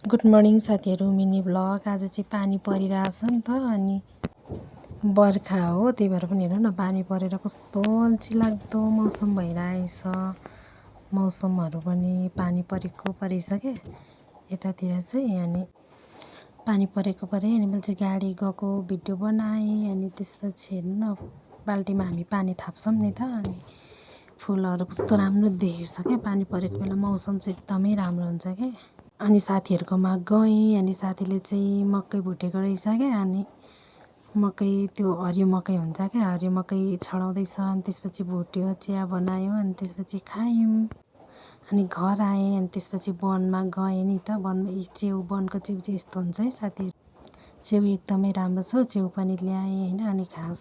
Good morning साथीहरू। Mini blog. आज चाहिँ पानी परिरहेछ नि त, अनि बर्खा हो, त्यही भएर पनि हेर्नु न पानी परेर कस्तो अल्छिलाग्दो मौसम भइरहेछ। मौसमहरू पनि पानी परेको परेछ क्या यतातिर चाहिँ। अनि पानी परेको परे अनि मैले चाहिँ गाडी गएको भिडियो बनाएँ। अनि त्यसपछि हेर्नु न बाल्टीमा हामी पानी थाप्छौँ नि त, अनि फुलहरू कस्तो राम्रो देखेछ क्या पानी परेको बेला। मौसम चाहिँ एकदमै राम्रो हुन्छ क्या। अनि साथीहरूकोमा गएँ, अनि साथीले चाहिँ मकै भुटेको रहेछ क्या। अनि मकै त्यो हरियो मकै हुन्छ क्या, हरियो मकै छडाउँदैछ। अनि त्यसपछि भुट्यो, चिया बनायो, अनि त्यसपछि खायौँ। अनि घर आएँ, अनि त्यसपछि वनमा गएँ नि त। वनमा च्याउ, वनको च्याउ चाहिँ यस्तो हुन्छ है साथीहरू। च्याउ एकदमै राम्रो छ, च्याउ पनि ल्याएँ होइन। अनि घाँस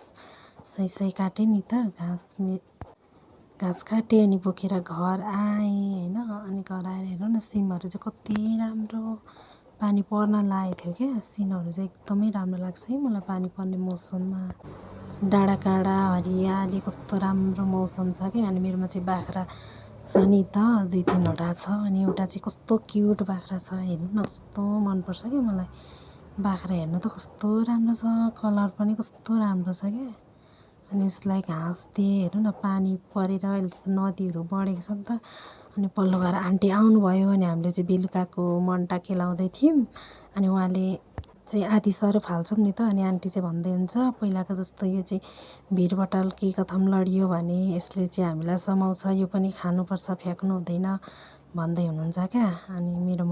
सही काटेँ नि त, घाँस काटेँ अनि बोकेर घर आएँ होइन। अनि घर आएर हेर्नु न सिमहरू चाहिँ कति राम्रो पानी पर्न लागेको थियो क्या। सिनहरू चाहिँ एकदमै राम्रो लाग्छ है मलाई पानी पर्ने मौसममा। डाँडा काँडा हरियाली कस्तो राम्रो मौसम छ क्या। अनि मेरोमा चाहिँ बाख्रा छ नि त, 2-3वटा छ। अनि एउटा चाहिँ कस्तो क्युट बाख्रा छ, हेर्नु न कस्तो मनपर्छ क्या मलाई। बाख्रा हेर्नु त कस्तो राम्रो छ, कलर पनि कस्तो राम्रो छ क्या। अनि उसलाई घाँस दिएँ। हेर्नु न पानी परेर अहिले त नदीहरू बढेको छ नि त। अनि पल्लो घर आन्टी आउनुभयो, अनि हामीले चाहिँ बेलुकाको मन्टा केलाउँदै थियौँ। अनि उहाँले चाहिँ आधी सरो फाल्छौँ नि त। अनि आन्टी चाहिँ भन्दै हुन्छ, पहिलाको जस्तो यो चाहिँ भिरबटल के कथम लडियो भने यसले चाहिँ हामीलाई समाउँछ, यो पनि खानुपर्छ, फ्याँक्नु हुँदैन भन्दै हुनुहुन्छ क्या। अनि मेरो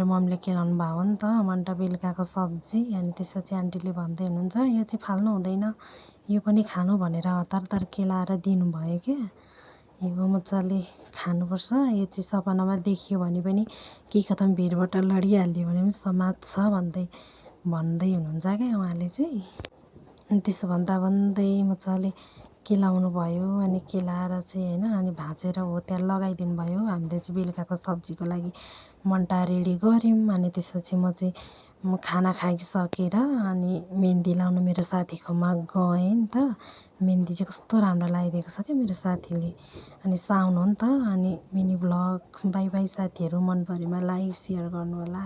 मम्मीले केलाउनु भयो हो नि त मन्टा, बेलुकाको सब्जी। अनि त्यसपछि आन्टीले भन्दै हुनुहुन्छ, यो चाहिँ फाल्नु हुँदैन, यो पनि खानु भनेर हतार केलाएर दिनुभयो क्या। यो मजाले खानुपर्छ, यो चाहिँ सपनामा देखियो भने पनि के कथम भिरबाट लडिहाल्यो भने पनि समात्छ भन्दै हुनुहुन्छ क्या उहाँले चाहिँ। अनि त्यसो भन्दै मजाले केलाउनु भयो। अनि केलाएर चाहिँ होइन, अनि भाँचेर हो त्यहाँ लगाइदिनु भयो। हामीले चाहिँ बेलुकाको सब्जीको लागि मन्टा रेडी गऱ्यौँ। अनि त्यसपछि म खाना खाइसकेर अनि मेहन्दी लाउनु मेरो साथीकोमा गएँ नि त। मेहन्दी चाहिँ कस्तो राम्रो लगाइदिएको छ क्या मेरो साथीले। अनि साउन हो नि त। अनि मिनी ब्लग। बाई बाई साथीहरू। मन परेमा लाइक सेयर गर्नु होला।